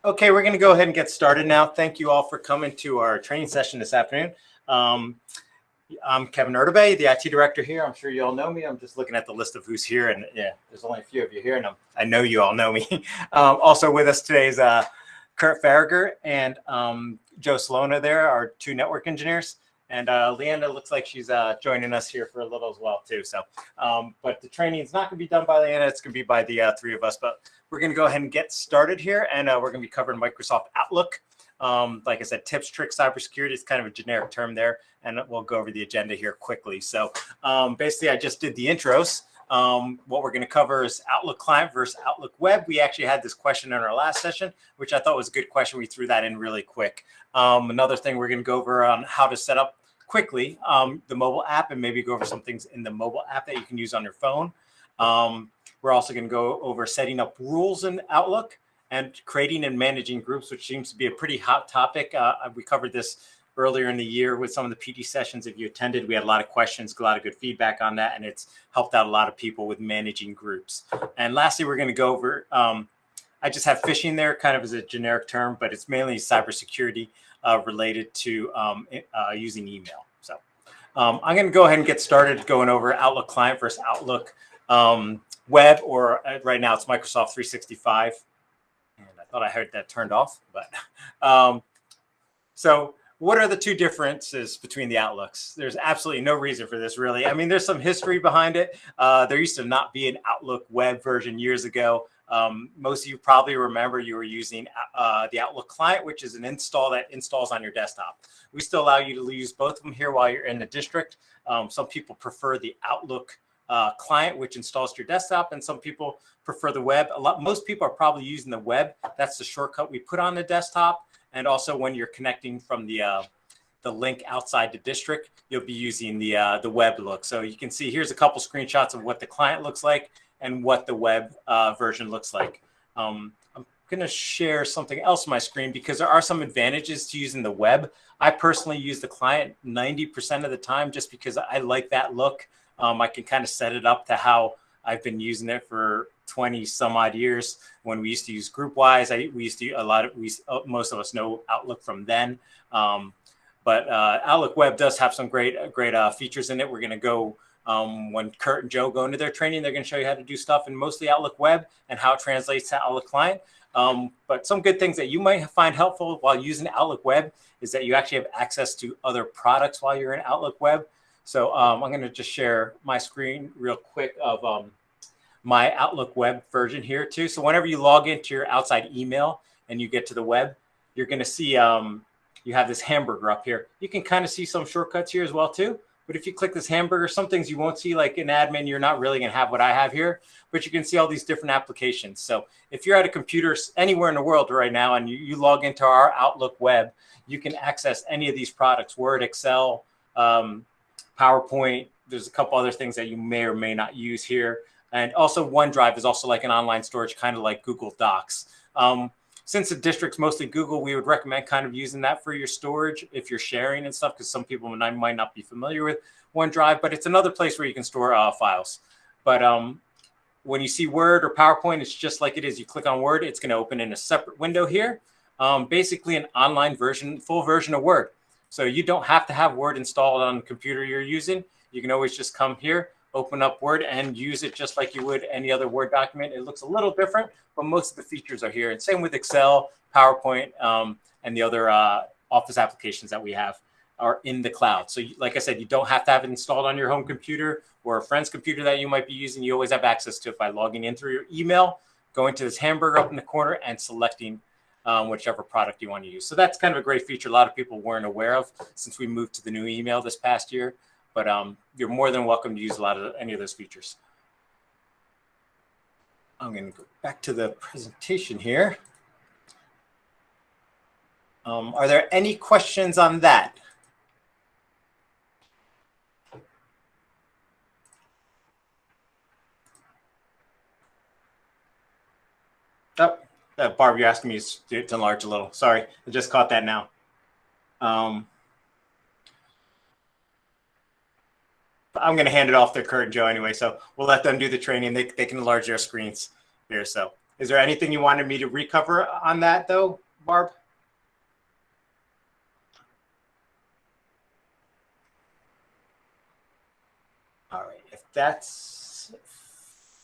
Okay, we're going to go ahead and get started now. Thank you all for coming to our training session this afternoon. I'm Kevin Ertebay, the IT director here. I'm sure you all know me. I'm just looking at the list of who's here, and yeah, there's only a few of you here, and I know you all know me. Also with us today is Kurt Farragher and Joe Salona there, our two network engineers. And Leanna looks like she's joining us here for a little as well, too. So, but the training is not going to be done by Leanna. It's going to be by the three of us. But we're going to go ahead and get started here. And we're going to be covering Microsoft Outlook. Like I said, tips, tricks, cybersecurity is kind of a generic term there. And we'll go over the agenda here quickly. So basically, I just did the intros. What we're going to cover is Outlook Client versus Outlook Web. We actually had this question in our last session, which I thought was a good question. We threw that in really quick. Another thing we're going to go over on how to set up quickly the mobile app and maybe go over some things in the mobile app that you can use on your phone. We're also going to go over setting up rules in Outlook and creating and managing groups, which seems to be a pretty hot topic. We covered this earlier in the year with some of the PD sessions. If you attended, we had a lot of questions, a lot of good feedback on that, and it's helped out a lot of people with managing groups. And lastly, we're going to go over, I just have phishing there kind of as a generic term, but it's mainly cybersecurity related to using email. So I'm going to go ahead and get started going over Outlook Client versus Outlook Web, or right now it's Microsoft 365. And I thought I heard that turned off, but so what are the two differences between the Outlooks? There's absolutely no reason for this, really. I mean, there's some history behind it. There used to not be an Outlook web version years ago. Most of you probably remember you were using the Outlook client, which is an install that installs on your desktop. We still allow you to use both of them here while you're in the district. Some people prefer the Outlook client, which installs to your desktop, and some people prefer the web. Most people are probably using the web. That's the shortcut we put on the desktop. And also when you're connecting from the link outside the district, you'll be using the web look. So you can see here's a couple screenshots of what the client looks like and what the web version looks like. I'm going to share something else on my screen because there are some advantages to using the web. I personally use the client 90% of the time just because I like that look. I can kind of set it up to how I've been using it for 20 some odd years. When we used to use GroupWise, we used to most of us know Outlook from then. But Outlook Web does have some great features in it. We're going to go when Kurt and Joe go into their training, they're going to show you how to do stuff in mostly Outlook Web and how it translates to Outlook Client. But some good things that you might find helpful while using Outlook Web is that you actually have access to other products while you're in Outlook Web. So I'm going to just share my screen real quick of my Outlook Web version here too. So whenever you log into your outside email and you get to the web, you're going to see you have this hamburger up here. You can kind of see some shortcuts here as well too. But if you click this hamburger, some things you won't see, like an admin, you're not really going to have what I have here, but you can see all these different applications. So if you're at a computer anywhere in the world right now and you log into our Outlook Web, you can access any of these products, Word, Excel, PowerPoint. There's a couple other things that you may or may not use here. And also OneDrive is also like an online storage, kind of like Google Docs. Since the district's mostly Google, we would recommend kind of using that for your storage if you're sharing and stuff, because some people might not be familiar with OneDrive, but it's another place where you can store files. But when you see Word or PowerPoint, it's just like it is. You click on Word, it's going to open in a separate window here, basically an online version, full version of Word. So you don't have to have Word installed on the computer you're using. You can always just come here, open up Word and use it just like you would any other Word document. It looks a little different, but most of the features are here. And same with Excel, PowerPoint, and the other Office applications that we have are in the cloud. So like I said, you don't have to have it installed on your home computer or a friend's computer that you might be using. You always have access to it by logging in through your email, going to this hamburger up in the corner and selecting whichever product you want to use. So that's kind of a great feature a lot of people weren't aware of since we moved to the new email this past year. But you're more than welcome to use any of those features. I'm going to go back to the presentation here. Are there any questions on that? Oh, Barb, you're asking me to enlarge a little. Sorry, I just caught that now. I'm going to hand it off to Kurt and Joe anyway, so we'll let them do the training. They can enlarge their screens here. So Is there anything you wanted me to recover on that though, Barb? All right, if that's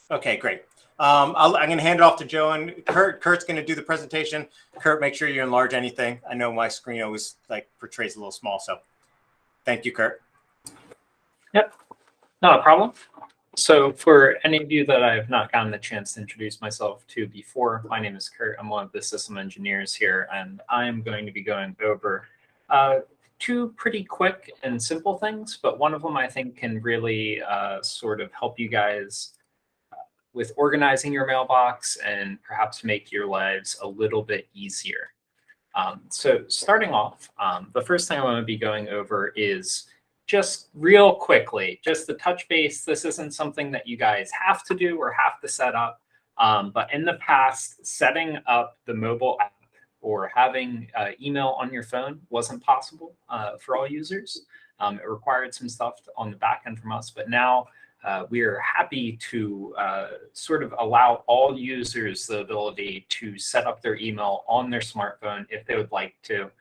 okay, great. I'm going to hand it off to Joe and Kurt. Kurt's going to do the presentation. Kurt, make sure you enlarge anything. I know my screen always like portrays a little small, so thank you, Kurt. Yep, not a problem. So for any of you that I have not gotten the chance to introduce myself to before, my name is Kurt. I'm one of the system engineers here, and I'm going to be going over two pretty quick and simple things, but one of them I think can really sort of help you guys with organizing your mailbox and perhaps make your lives a little bit easier. So starting off, the first thing I want to be going over is just real quickly, just the touch base. This isn't something that you guys have to do or have to set up. But in the past, setting up the mobile app or having email on your phone wasn't possible for all users. It required some stuff on the back end from us, but now we are happy to sort of allow all users the ability to set up their email on their smartphone if they would like to.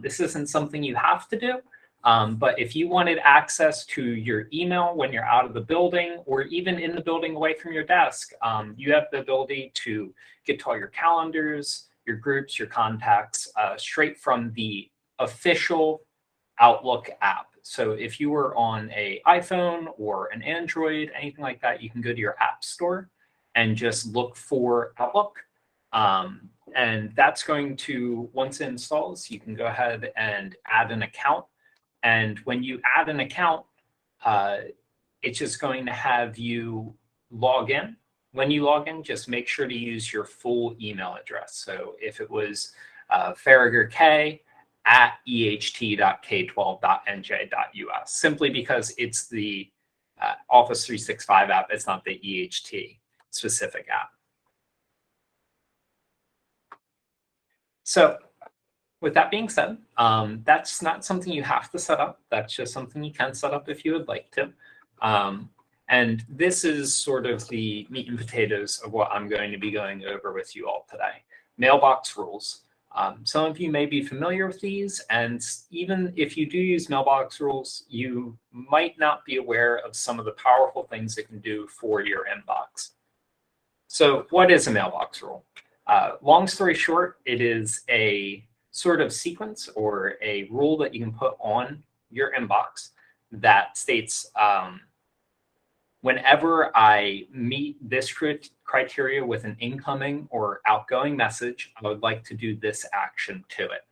This isn't something you have to do. But if you wanted access to your email when you're out of the building or even in the building away from your desk, you have the ability to get to all your calendars, your groups, your contacts straight from the official Outlook app. So if you were on an iPhone or an Android, anything like that, you can go to your app store and just look for Outlook. And that's going to, once it installs, you can go ahead and add an account. And when you add an account, it's just going to have you log in. When you log in, just make sure to use your full email address. So if it was farragherk@eht.k12.nj.us, simply because it's the Office 365 app, it's not the EHT specific app. So with that being said, that's not something you have to set up. That's just something you can set up if you would like to. And this is sort of the meat and potatoes of what I'm going to be going over with you all today. Mailbox rules. Some of you may be familiar with these, and even if you do use mailbox rules, you might not be aware of some of the powerful things it can do for your inbox. So what is a mailbox rule? Long story short, it is a sort of sequence or a rule that you can put on your inbox that states, whenever I meet this criteria with an incoming or outgoing message, I would like to do this action to it.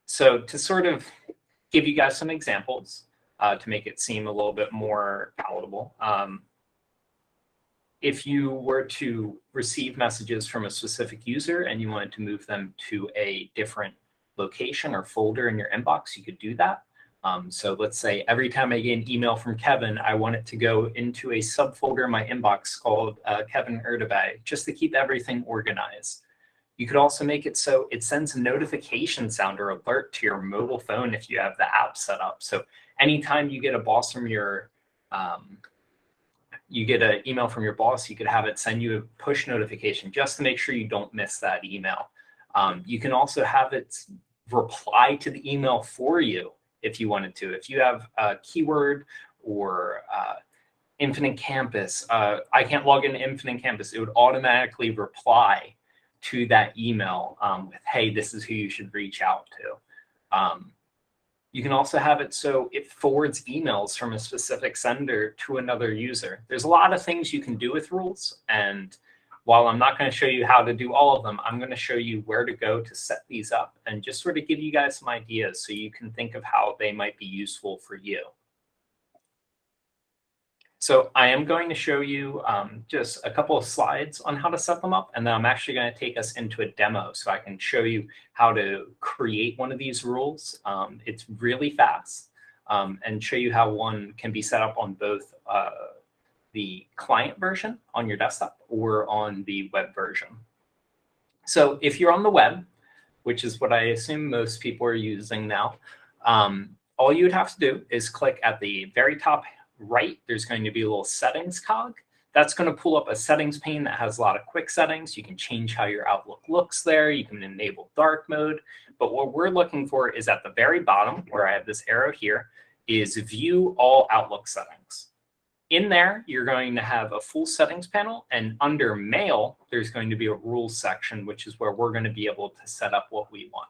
So to sort of give you guys some examples to make it seem a little bit more palatable, if you were to receive messages from a specific user and you wanted to move them to a different location or folder in your inbox, you could do that. So let's say every time I get an email from Kevin, I want it to go into a subfolder in my inbox called Kevin Erdebay, just to keep everything organized. You could also make it so it sends a notification sound or alert to your mobile phone if you have the app set up. So anytime you get a boss from your, you get an email from your boss, you could have it send you a push notification just to make sure you don't miss that email. You can also have it reply to the email for you if you wanted to. If you have a keyword or Infinite Campus, I can't log into Infinite Campus, it would automatically reply to that email with, hey, this is who you should reach out to. You can also have it so it forwards emails from a specific sender to another user. There's a lot of things you can do with rules, and while I'm not going to show you how to do all of them, I'm going to show you where to go to set these up and just sort of give you guys some ideas so you can think of how they might be useful for you. So I am going to show you just a couple of slides on how to set them up, and then I'm actually going to take us into a demo so I can show you how to create one of these rules. It's really fast, and show you how one can be set up on both the client version on your desktop or on the web version. So if you're on the web, which is what I assume most people are using now, all you would have to do is click at the very top right. There's going to be a little settings cog. that's going to pull up a settings pane that has a lot of quick settings. You can change how your Outlook looks there. You can enable dark mode. But what we're looking for is at the very bottom, where I have this arrow here, is view all Outlook settings. In there, you're going to have a full settings panel, and under Mail, there's going to be a rules section, which is where we're going to be able to set up what we want.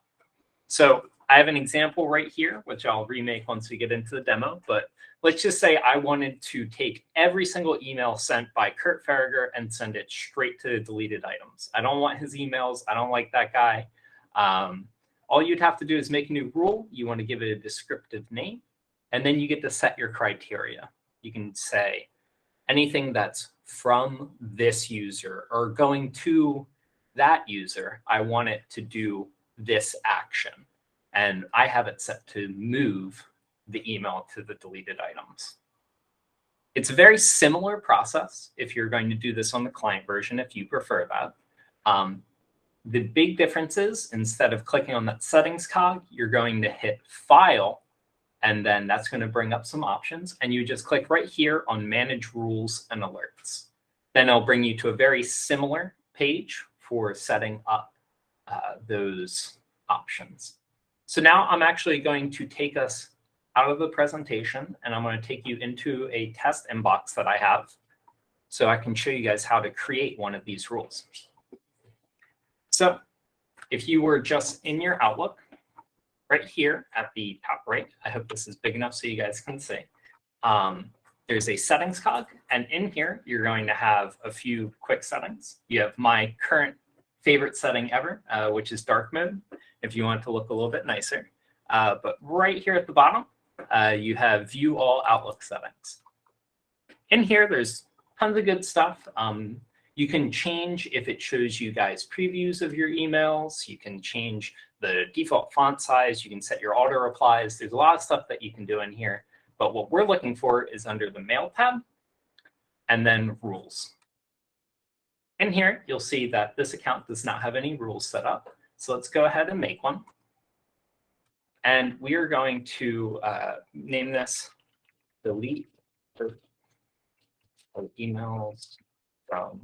So I have an example right here, which I'll remake once we get into the demo. But let's just say I wanted to take every single email sent by Kurt Farragher and send it straight to deleted items. I don't want his emails. I don't like that guy. All you'd have to do is make a new rule. You want to give it a descriptive name, and then you get to set your criteria. You can say anything that's from this user or going to that user, I want it to do this action. And I have it set to move the email to the deleted items. It's a very similar process if you're going to do this on the client version, if you prefer that. The big difference is instead of clicking on that settings cog, you're going to hit File, and then that's going to bring up some options. And you just click right here on Manage Rules and Alerts. Then it'll bring you to a very similar page for setting up those options. So now I'm actually going to take us out of the presentation, and I'm going to take you into a test inbox that I have so I can show you guys how to create one of these rules. So if you were just in your Outlook, right here at the top right, I hope this is big enough so you guys can see, there's a settings cog, and in here, you're going to have a few quick settings. You have my current favorite setting ever, which is dark mode, if you want it to look a little bit nicer. But right here at the bottom, you have view all Outlook settings. In here, there's tons of good stuff. You can change if it shows you guys previews of your emails. You can change the default font size. You can set your auto replies. There's a lot of stuff that you can do in here. But what we're looking for is under the Mail tab and then Rules. In here, you'll see that this account does not have any rules set up. So let's go ahead and make one. And we are going to name this delete emails from.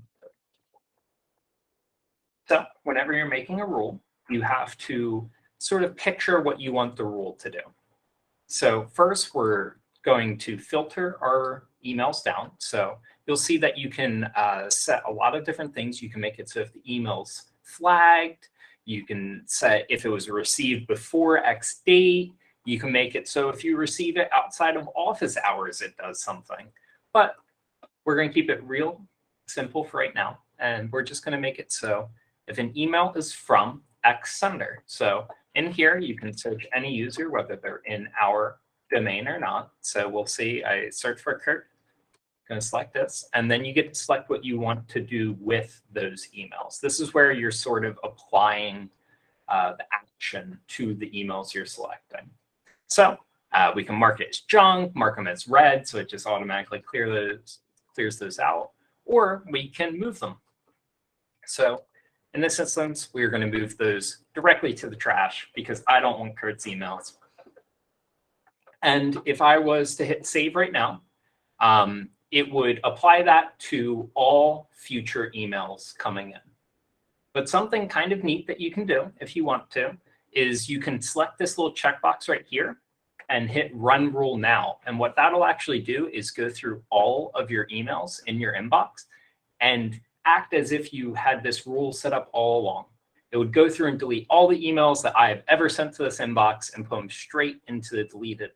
So whenever you're making a rule, you have to sort of picture what you want the rule to do. So first, we're going to filter our emails down. So you'll see that you can set a lot of different things. You can make it so if the email's flagged, you can set if it was received before X date. You can make it so if you receive it outside of office hours, it does something. But we're going to keep it real simple for right now. And we're just going to make it so if an email is from X sender. So in here, you can search any user, whether they're in our domain or not. So we'll see, I search for Kurt, going to select this, and then you get to select what you want to do with those emails. This is where you're sort of applying the action to the emails you're selecting. So we can mark it as junk, mark them as red, so it just automatically clears those out, or we can move them. So in this instance, we're going to move those directly to the trash because I don't want Kurt's emails. And if I was to hit save right now, it would apply that to all future emails coming in. But something kind of neat that you can do if you want to is you can select this little checkbox right here and hit run rule now. And what that'll actually do is go through all of your emails in your inbox and act as if you had this rule set up all along. It would go through and delete all the emails that I have ever sent to this inbox and put them straight into the deleted.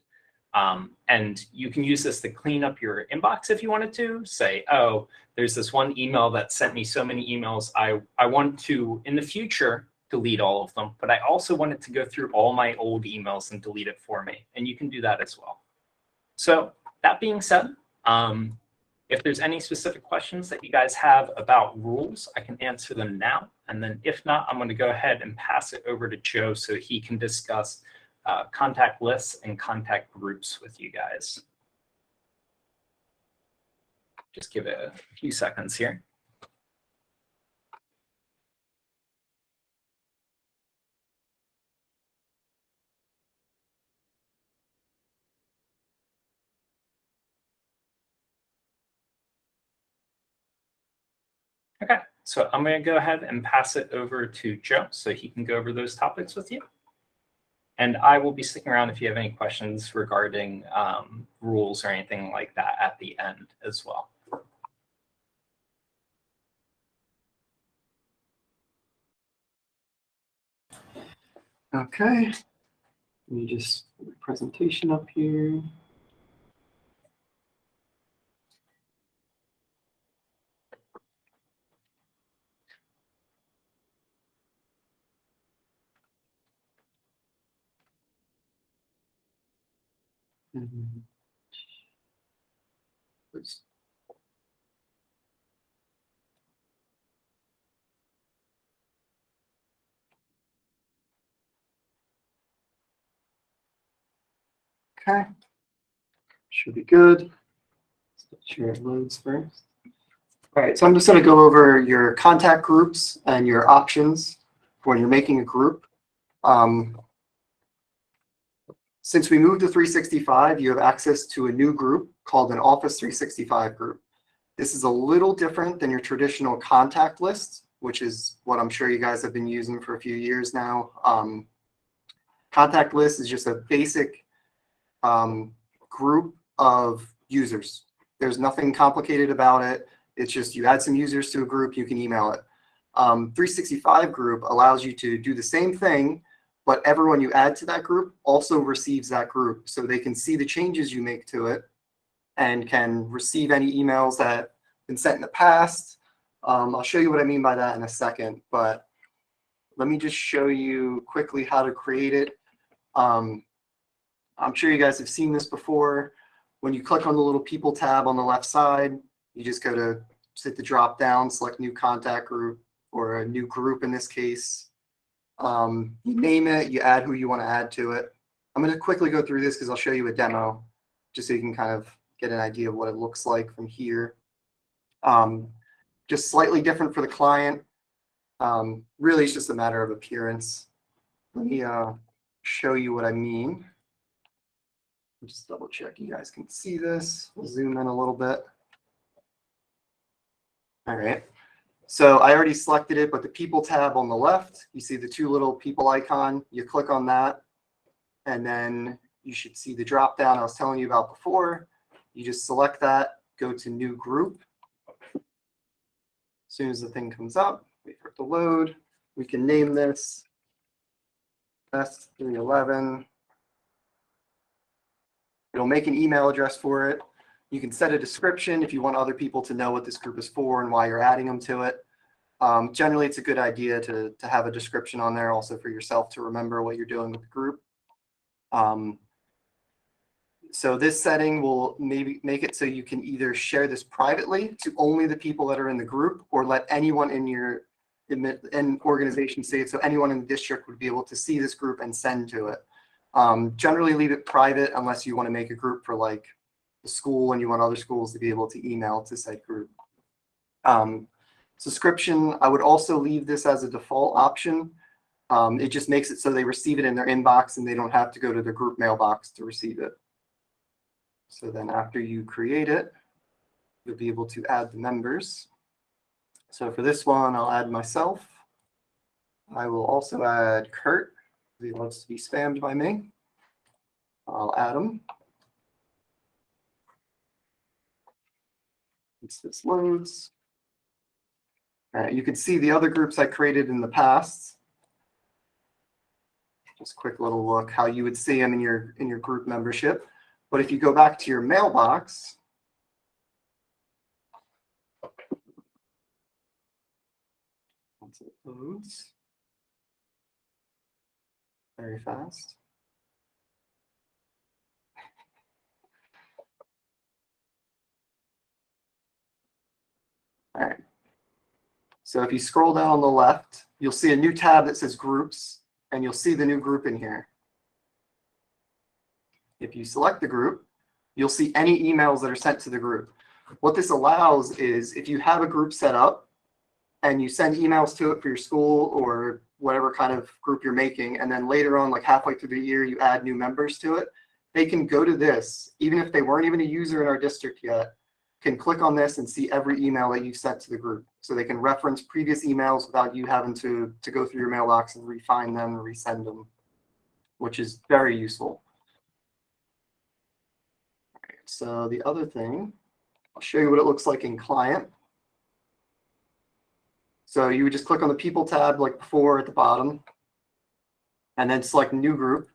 And you can use this to clean up your inbox if you wanted to. Say, oh, there's this one email that sent me so many emails. I want to, in the future, delete all of them. But I also want it to go through all my old emails and delete it for me. And you can do that as well. So that being said, if there's any specific questions that you guys have about rules, I can answer them now. And then if not, I'm going to go ahead and pass it over to Joe so he can discuss contact lists and contact groups with you guys. Just give it a few seconds here. So I'm going to go ahead and pass it over to Joe so he can go over those topics with you. And I will be sticking around if you have any questions regarding rules or anything like that at the end as well. Okay, let me just put the presentation up here. Oops. Okay, should be good. Let's make sure it loads first. All right, so I'm just going to go over your contact groups and your options for when you're making a group. Since we moved to 365, you have access to a new group called an Office 365 group. This is a little different than your traditional contact list, which is what I'm sure you guys have been using for a few years now. Contact list is just a basic group of users. There's nothing complicated about it. It's just you add some users to a group, you can email it. 365 group allows you to do the same thing, but everyone you add to that group also receives that group. So they can see the changes you make to it and can receive any emails that have been sent in the past. I'll show you what I mean by that in a second, but let me just show you quickly how to create it. I'm sure you guys have seen this before. When you click on the little people tab on the left side, you just go to hit the drop down, select new contact group or a new group in this case. You name it, you add who you want to add to it. I'm going to quickly go through this because I'll show you a demo just so you can kind of get an idea of what it looks like from here. Just slightly different for the client. Really, it's just a matter of appearance. Let me show you what I mean. Just double check you guys can see this. We'll zoom in a little bit. All right. So I already selected it, but the people tab on the left, you see the two little people icon. You click on that, and then you should see the drop down I was telling you about before. You just select that, go to new group. As soon as the thing comes up, wait for it to load. We can name this S311. It'll make an email address for it. You can set a description if you want other people to know what this group is for and why you're adding them to it. Generally, it's a good idea to have a description on there also for yourself to remember what you're doing with the group. So this setting will maybe make it so you can either share this privately to only the people that are in the group or let anyone in your organization see it, so anyone in the district would be able to see this group and send to it. Generally leave it private unless you want to make a group for like the school and you want other schools to be able to email to said group. Subscription, I would also leave this as a default option. It just makes it so they receive it in their inbox and they don't have to go to the group mailbox to receive it. So then after you create it, you'll be able to add the members. So for this one, I'll add myself. I will also add Kurt. He loves to be spammed by me. I'll add him. Once this loads. All right, you can see the other groups I created in the past. Just a quick little look how you would see them in your group membership. But if you go back to your mailbox, once it loads, very fast. All right. So if you scroll down on the left, you'll see a new tab that says groups, and you'll see the new group in here. If you select the group, you'll see any emails that are sent to the group. What this allows is if you have a group set up and you send emails to it for your school or whatever kind of group you're making, and then later on, like halfway through the year, you add new members to it, they can go to this, even if they weren't even a user in our district yet, can click on this and see every email that you've sent to the group. So they can reference previous emails without you having to go through your mailbox and refine them and resend them, which is very useful. All right, so the other thing, I'll show you what it looks like in client. So you would just click on the people tab like before at the bottom, and then select new group.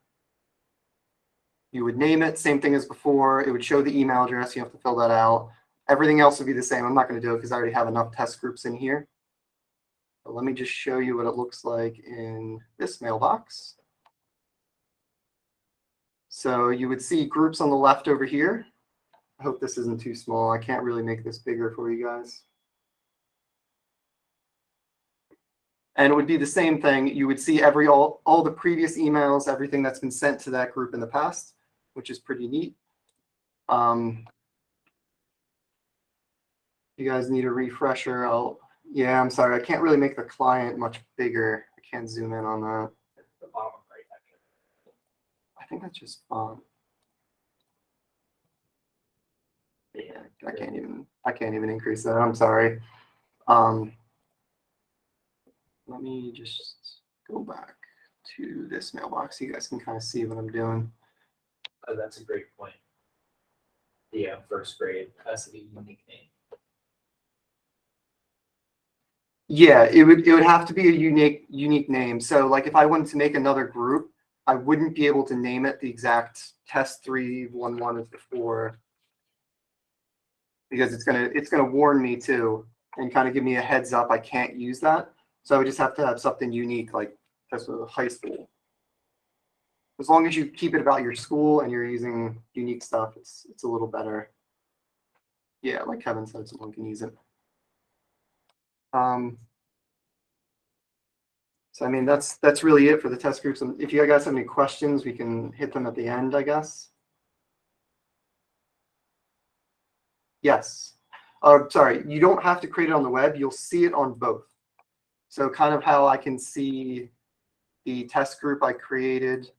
You would name it, same thing as before. It would show the email address. You have to fill that out. Everything else would be the same. I'm not going to do it because I already have enough test groups in here. But let me just show you what it looks like in this mailbox. So you would see groups on the left over here. I hope this isn't too small. I can't really make this bigger for you guys. And it would be the same thing. You would see all the previous emails, everything that's been sent to that group in the past, which is pretty neat. You guys need a refresher. Yeah, I'm sorry. I can't really make the client much bigger. I can't zoom in on that. The bottom right, actually. I think that's just font. Yeah, I can't even increase that. I'm sorry. Let me just go back to this mailbox so you guys can kind of see what I'm doing. Oh, that's a great point. The first grade has to be a unique name. Yeah, it would have to be a unique name. So like if I wanted to make another group, I wouldn't be able to name it the exact test 311 as before, because it's gonna warn me too and kind of give me a heads up I can't use that. So I would just have to have something unique, like test of high school. As long as you keep it about your school and you're using unique stuff, it's a little better. Yeah, like Kevin said, someone can use it. So I mean, that's really it for the test groups. And if you guys have any questions, we can hit them at the end, I guess. Yes. Sorry, you don't have to create it on the web. You'll see it on both. So kind of how I can see the test group I created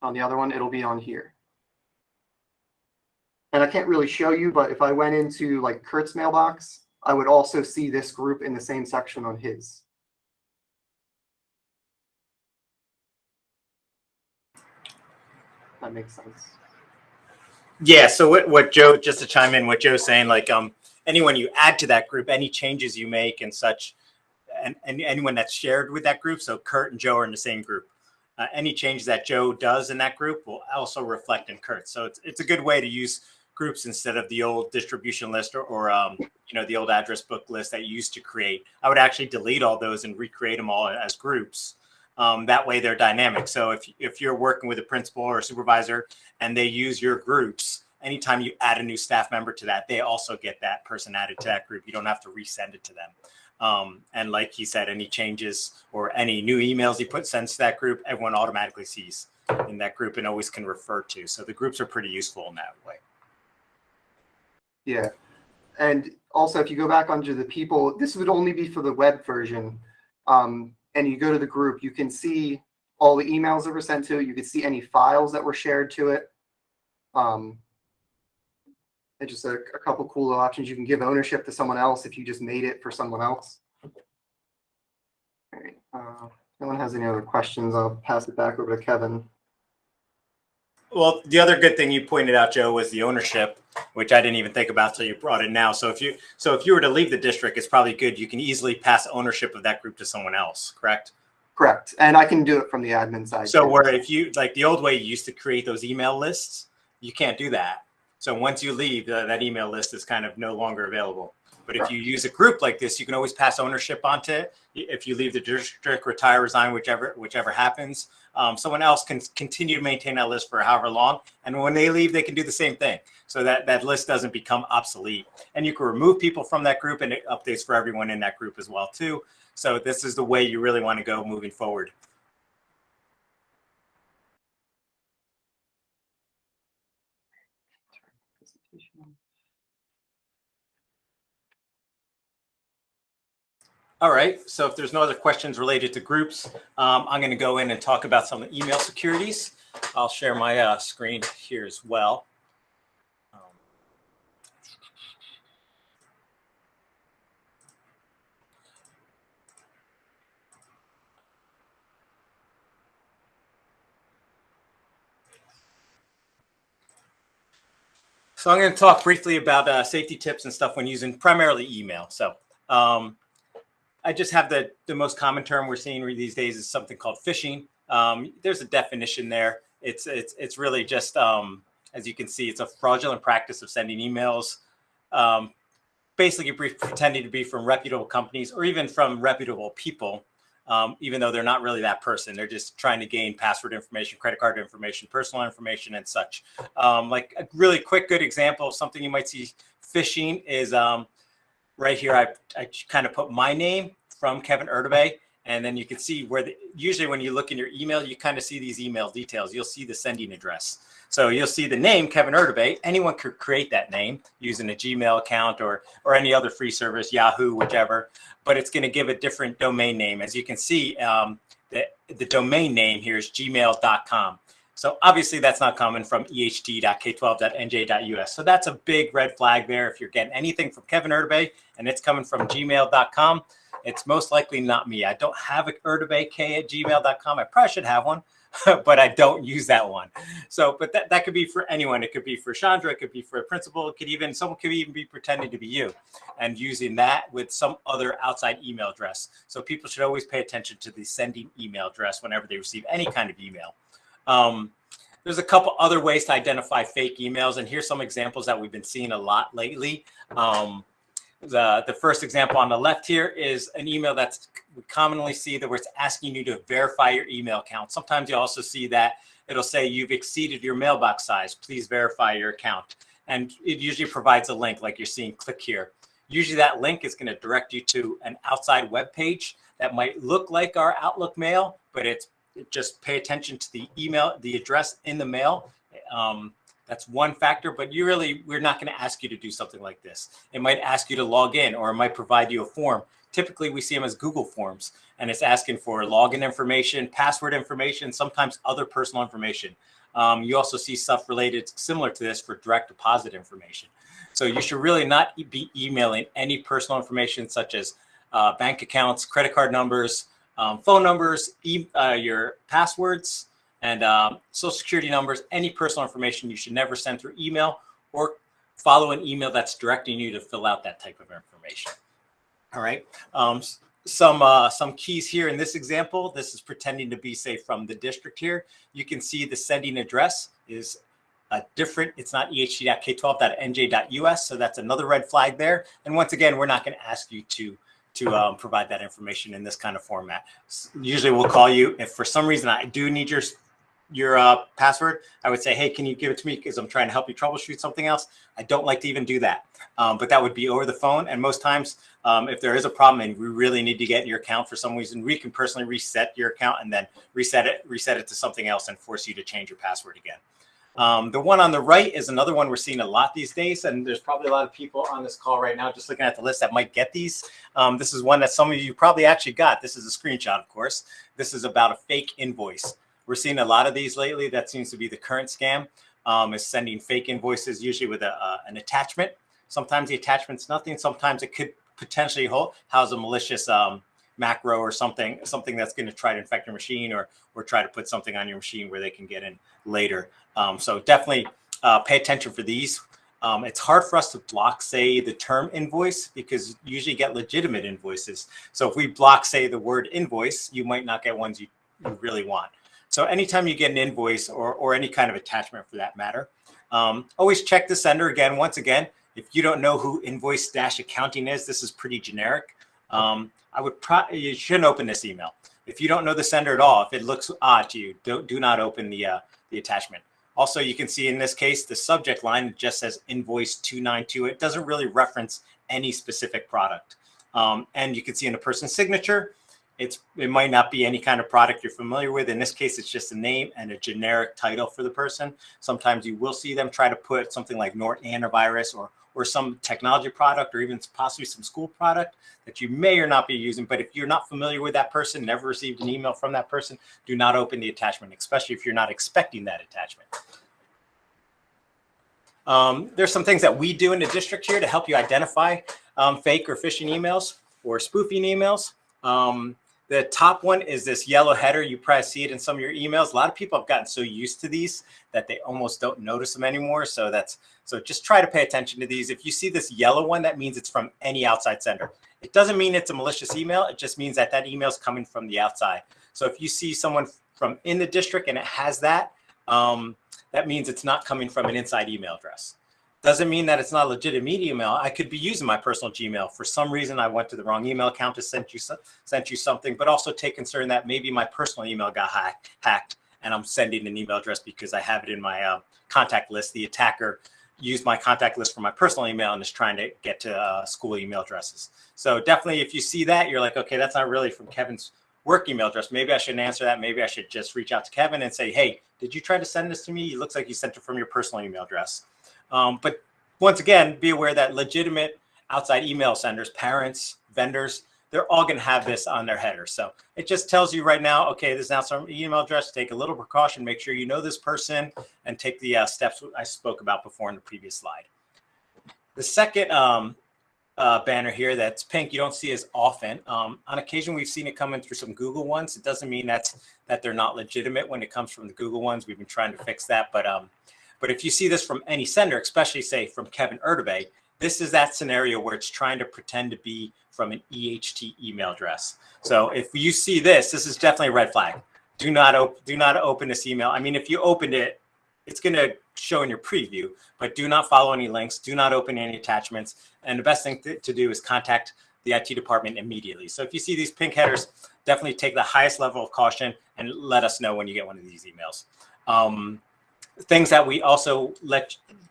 on the other one, it'll be on here. And I can't really show you, but if I went into like Kurt's mailbox, I would also see this group in the same section on his. That makes sense. Yeah. So what Joe, just to chime in, what Joe's saying, like anyone you add to that group, any changes you make and such, and anyone that's shared with that group. So Kurt and Joe are in the same group. Any changes that Joe does in that group will also reflect in Kurt. So it's a good way to use groups instead of the old distribution list or the old address book list that you used to create. I would actually delete all those and recreate them all as groups. That way they're dynamic. So if you're working with a principal or a supervisor and they use your groups, anytime you add a new staff member to that, they also get that person added to that group. You don't have to resend it to them. And like he said, any changes or any new emails he sends to that group, everyone automatically sees in that group and always can refer to. So the groups are pretty useful in that way. Yeah. And also, if you go back onto the people, this would only be for the web version. And you go to the group, you can see all the emails that were sent to it. You can see any files that were shared to it. And just a couple cool little options. You can give ownership to someone else if you just made it for someone else. All right. If no one has any other questions, I'll pass it back over to Kevin. Well, the other good thing you pointed out, Joe, was the ownership, which I didn't even think about till you brought it now. So if you were to leave the district, it's probably good. You can easily pass ownership of that group to someone else, correct? Correct. And I can do it from the admin side. So too. where if you like the old way you used to create those email lists, you can't do that. So once you leave, that email list is kind of no longer available. But if you use a group like this, you can always pass ownership onto it. If you leave the district, retire, resign, whichever happens, someone else can continue to maintain that list for however long. And when they leave, they can do the same thing. So that list doesn't become obsolete. And you can remove people from that group, and it updates for everyone in that group as well, too. So this is the way you really want to go moving forward. All right, so if there's no other questions related to groups, I'm going to go in and talk about some email securities. I'll share my screen here as well. So I'm going to talk briefly about safety tips and stuff when using primarily email. So I just have the most common term we're seeing these days is something called phishing. There's a definition there. It's really just, as you can see, it's a fraudulent practice of sending emails, basically pretending to be from reputable companies or even from reputable people, even though they're not really that person. They're just trying to gain password information, credit card information, personal information, and such. Like a really quick, good example of something you might see phishing is right here. I kind of put my name from Kevin Ertebay, and then you can see where usually when you look in your email, you kind of see these email details. You'll see the sending address. So you'll see the name Kevin Ertebay. Anyone could create that name using a Gmail account or any other free service, Yahoo, whichever, but it's going to give a different domain name. As you can see, the domain name here is gmail.com. So obviously that's not coming from eht.k12.nj.us. So that's a big red flag there. If you're getting anything from Kevin Ertebay and it's coming from gmail.com, it's most likely not me. I don't have an ertebayk@gmail.com. I probably should have one, but I don't use that one. So, but that could be for anyone. It could be for Chandra. It could be for a principal. It could even, someone could even be pretending to be you and using that with some other outside email address. So people should always pay attention to the sending email address whenever they receive any kind of email. There's a couple other ways to identify fake emails, and here's some examples that we've been seeing a lot lately. The first example on the left here is an email that's we commonly see that where it's asking you to verify your email account. Sometimes you also see that it'll say you've exceeded your mailbox size. Please verify your account. And it usually provides a link like you're seeing, click here. Usually that link is going to direct you to an outside web page that might look like our Outlook mail, but just pay attention to the email, the address in the mail. That's one factor, but we're not going to ask you to do something like this. It might ask you to log in, or it might provide you a form. Typically, we see them as Google Forms, and it's asking for login information, password information, sometimes other personal information. You also see stuff related similar to this for direct deposit information. So you should really not be emailing any personal information such as bank accounts, credit card numbers, phone numbers, your passwords, and social security numbers. Any personal information you should never send through email or follow an email that's directing you to fill out that type of information. All right. Some keys here in this example. This is pretending to be, say, from the district here. You can see the sending address is different. It's not eht.k12.nj.us. So that's another red flag there. And once again, we're not going to ask you to provide that information in this kind of format. Usually we'll call you if for some reason I do need your password. I would say, hey, can you give it to me because I'm trying to help you troubleshoot something else. I don't like to even do that, but that would be over the phone. And most times if there is a problem and we really need to get in your account for some reason, we can personally reset your account and then reset it to something else and force you to change your password again. The one on the right is another one we're seeing a lot these days, and there's probably a lot of people on this call right now just looking at the list that might get these. This is one that some of you probably actually got. This is a screenshot, of course. This is about a fake invoice. We're seeing a lot of these lately. That seems to be the current scam, is sending fake invoices, usually with an attachment. Sometimes the attachment's nothing. Sometimes it could potentially house a malicious macro or something that's going to try to infect your machine or try to put something on your machine where they can get in later. So definitely pay attention for these. It's hard for us to block, say, the term invoice because you usually get legitimate invoices. So if we block, say, the word invoice, you might not get ones you really want. So anytime you get an invoice or any kind of attachment for that matter, always check the sender again. Once again, if you don't know who Invoice-Accounting is, this is pretty generic. You shouldn't open this email. If you don't know the sender at all, if it looks odd to you, do not open the attachment. Also, you can see in this case, the subject line just says Invoice 292. It doesn't really reference any specific product. And you can see in the person's signature, it might not be any kind of product you're familiar with. In this case, it's just a name and a generic title for the person. Sometimes you will see them try to put something like Norton antivirus or some technology product or even possibly some school product that you may or not be using. But if you're not familiar with that person, never received an email from that person, do not open the attachment, especially if you're not expecting that attachment. There's some things that we do in the district here to help you identify fake or phishing emails or spoofing emails. The top one is this yellow header. You probably see it in some of your emails. A lot of people have gotten so used to these that they almost don't notice them anymore. So just try to pay attention to these. If you see this yellow one, that means it's from any outside sender. It doesn't mean it's a malicious email. It just means that that email is coming from the outside. So if you see someone from in the district and it has that, that means it's not coming from an inside email address. Doesn't mean that it's not a legitimate email. I could be using my personal Gmail. For some reason, I went to the wrong email account to send you something, but also take concern that maybe my personal email got hacked and I'm sending an email address because I have it in my contact list. The attacker used my contact list for my personal email and is trying to get to school email addresses. So definitely, if you see that, you're like, okay, that's not really from Kevin's work email address. Maybe I shouldn't answer that. Maybe I should just reach out to Kevin and say, hey, did you try to send this to me? It looks like you sent it from your personal email address. But once again, be aware that legitimate outside email senders, parents, vendors, they're all going to have this on their header. So it just tells you right now, okay, this is now some email address. Take a little precaution. Make sure you know this person and take the steps I spoke about before in the previous slide. The second banner here that's pink, you don't see as often. On occasion, we've seen it come in through some Google ones. It doesn't mean that they're not legitimate when it comes from the Google ones. We've been trying to fix that, but if you see this from any sender, especially say from Kevin Ertebay, this is that scenario where it's trying to pretend to be from an EHT email address. So if you see this is definitely a red flag. Do not open this email. I mean, if you opened it, it's going to show in your preview, but do not follow any links. Do not open any attachments. And the best thing to do is contact the IT department immediately. So if you see these pink headers, definitely take the highest level of caution and let us know when you get one of these emails. Things that we also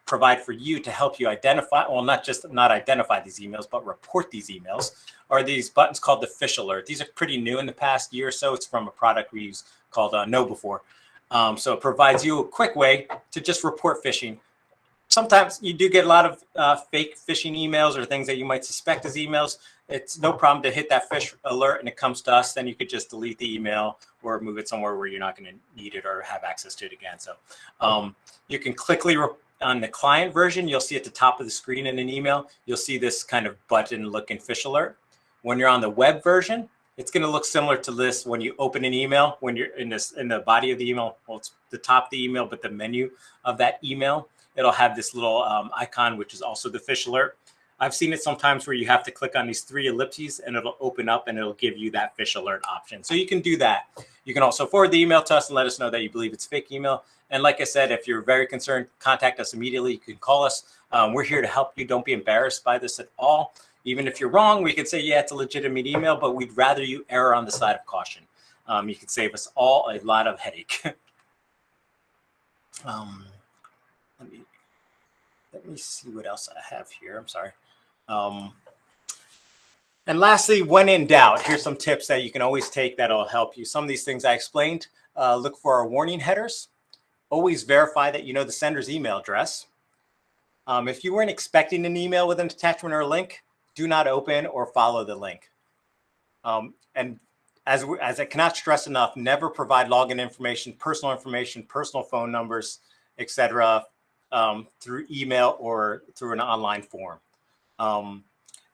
provide for you to help you identify, well, not identify these emails, but report these emails, are these buttons called the Phish Alert. These are pretty new in the past year or so. It's from a product we use called Know Before. So it provides you a quick way to just report phishing. Sometimes you do get a lot of fake phishing emails or things that you might suspect as emails. It's no problem to hit that Phish Alert and it comes to us. Then you could just delete the email or move it somewhere where you're not going to need it or have access to it again. So you can quickly, on the client version, you'll see at the top of the screen in an email, you'll see this kind of button looking Phish Alert. When you're on the web version, it's going to look similar to this when you open an email, when you're in the body of the email. Well, it's the top of the email, but the menu of that email, it'll have this little icon, which is also the Phish Alert. I've seen it sometimes where you have to click on these three ellipses and it'll open up and it'll give you that Phish Alert option. So you can do that. You can also forward the email to us and let us know that you believe it's fake email. And like I said, if you're very concerned, contact us immediately. You can call us. We're here to help you. Don't be embarrassed by this at all. Even if you're wrong, we can say, yeah, it's a legitimate email, but we'd rather you err on the side of caution. You can save us all a lot of headache. Let me see what else I have here. I'm sorry. And lastly, when in doubt, here's some tips that you can always take that'll help you. Some of these things I explained. Look for our warning headers. Always verify that you know the sender's email address. If you weren't expecting an email with an attachment or a link, do not open or follow the link. And as I cannot stress enough, never provide login information, personal phone numbers, etc., through email or through an online form.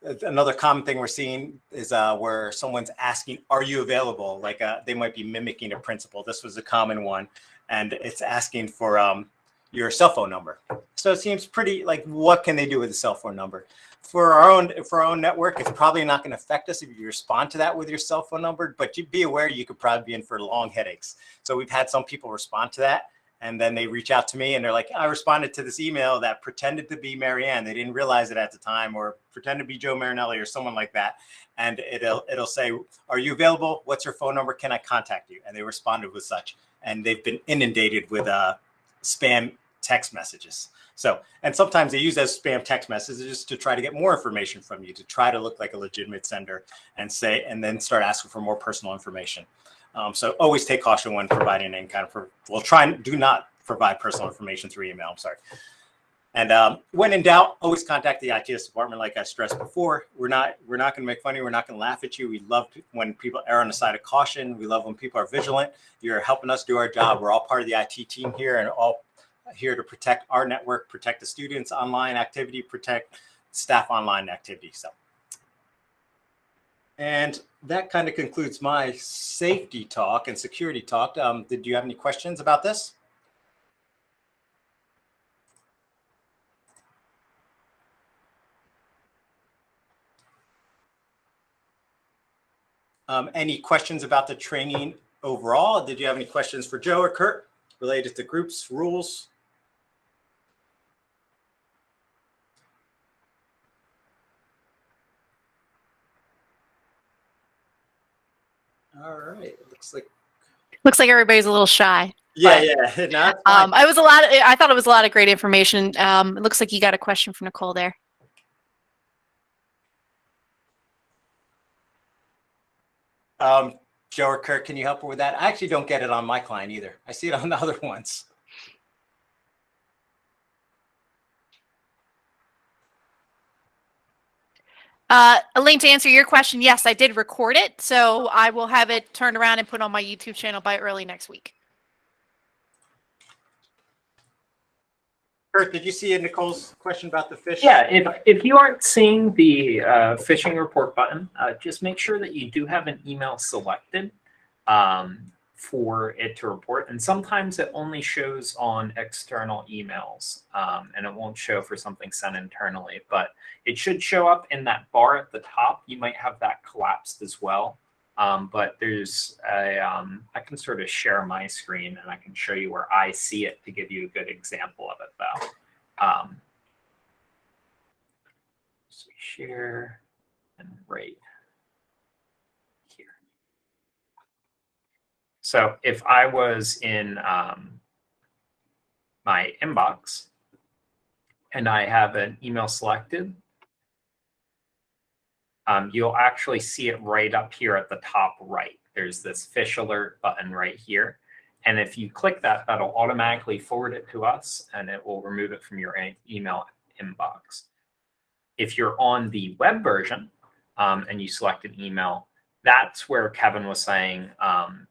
Another common thing we're seeing is where someone's asking, are you available? Like they might be mimicking a principal. This was a common one. And it's asking for your cell phone number. So it seems pretty like, what can they do with a cell phone number? For our own network, it's probably not going to affect us if you respond to that with your cell phone number, but you be aware you could probably be in for long headaches. So we've had some people respond to that, and then they reach out to me and they're like, I responded to this email that pretended to be Marianne. They didn't realize it at the time, or pretend to be Joe Marinelli or someone like that. And it'll say, are you available? What's your phone number? Can I contact you? And they responded with such. And they've been inundated with spam text messages. So, and sometimes they use those spam text messages to try to get more information from you, to try to look like a legitimate sender and then start asking for more personal information. So always take caution when providing any kind of, do not provide personal information through email. I'm sorry. And when in doubt, always contact the ITS department. Like I stressed before, we're not going to make fun of you. We're not going to laugh at you. We love when people err on the side of caution. We love when people are vigilant. You're helping us do our job. We're all part of the IT team here and all here to protect our network, protect the students' online activity, protect staff online activity. So, and that kind of concludes my safety talk and security talk. Did you have any questions about this? Any questions about the training overall? Did you have any questions for Joe or Kurt related to groups, rules? All right, it looks like everybody's a little shy. yeah, But, yeah. No, it's fine. I thought it was a lot of great information. It looks like you got a question from Nicole there. Joe or Kurt, can you help her with that? I actually don't get it on my client either. I see it on the other ones. Elaine, to answer your question, yes, I did record it, so I will have it turned around and put on my YouTube channel by early next week. Kurt, did you see Nicole's question about the fish? Yeah, if you aren't seeing the phishing report button, just make sure that you do have an email selected for it to report. And sometimes it only shows on external emails, and it won't show for something sent internally. But it should show up in that bar at the top. You might have that collapsed as well. But there's I can sort of share my screen and I can show you where I see it to give you a good example of it though. So share and right here. So if I was in my inbox and I have an email selected, you'll actually see it right up here at the top right. There's this fish alert button right here. And if you click that, that'll automatically forward it to us and it will remove it from your email inbox. If you're on the web version and you select an email, that's where Kevin was saying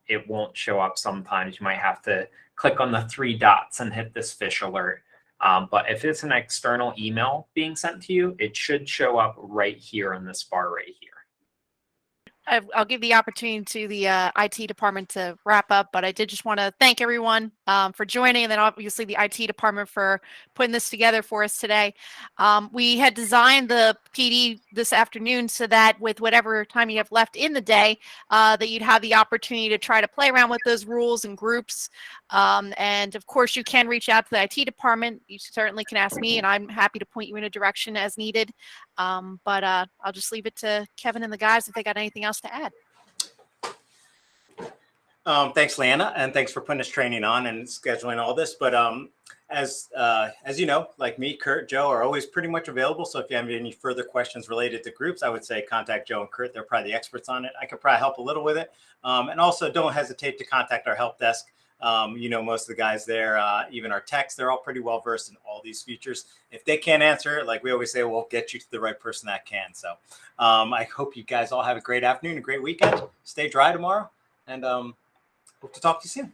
it won't show up sometimes. You might have to click on the 3 dots and hit this fish alert. But if it's an external email being sent to you, it should show up right here in this bar right here. I'll give the opportunity to the IT department to wrap up, but I did just want to thank everyone for joining, and then obviously the IT department for putting this together for us today. We had designed the PD this afternoon so that with whatever time you have left in the day, that you'd have the opportunity to try to play around with those rules and groups. And of course, you can reach out to the IT department. You certainly can ask me, and I'm happy to point you in a direction as needed. But I'll just leave it to Kevin and the guys if they got anything else to add. Thanks, Leanna, and thanks for putting this training on and scheduling all this. But as you know, like me, Kurt, Joe are always pretty much available. So if you have any further questions related to groups, I would say contact Joe and Kurt. They're probably the experts on it. I could probably help a little with it. And also don't hesitate to contact our help desk. You know, most of the guys there, even our techs, they're all pretty well versed in all these features. If they can't answer it, like we always say, we'll get you to the right person that can. So I hope you guys all have a great afternoon, a great weekend. Stay dry tomorrow, and hope to talk to you soon.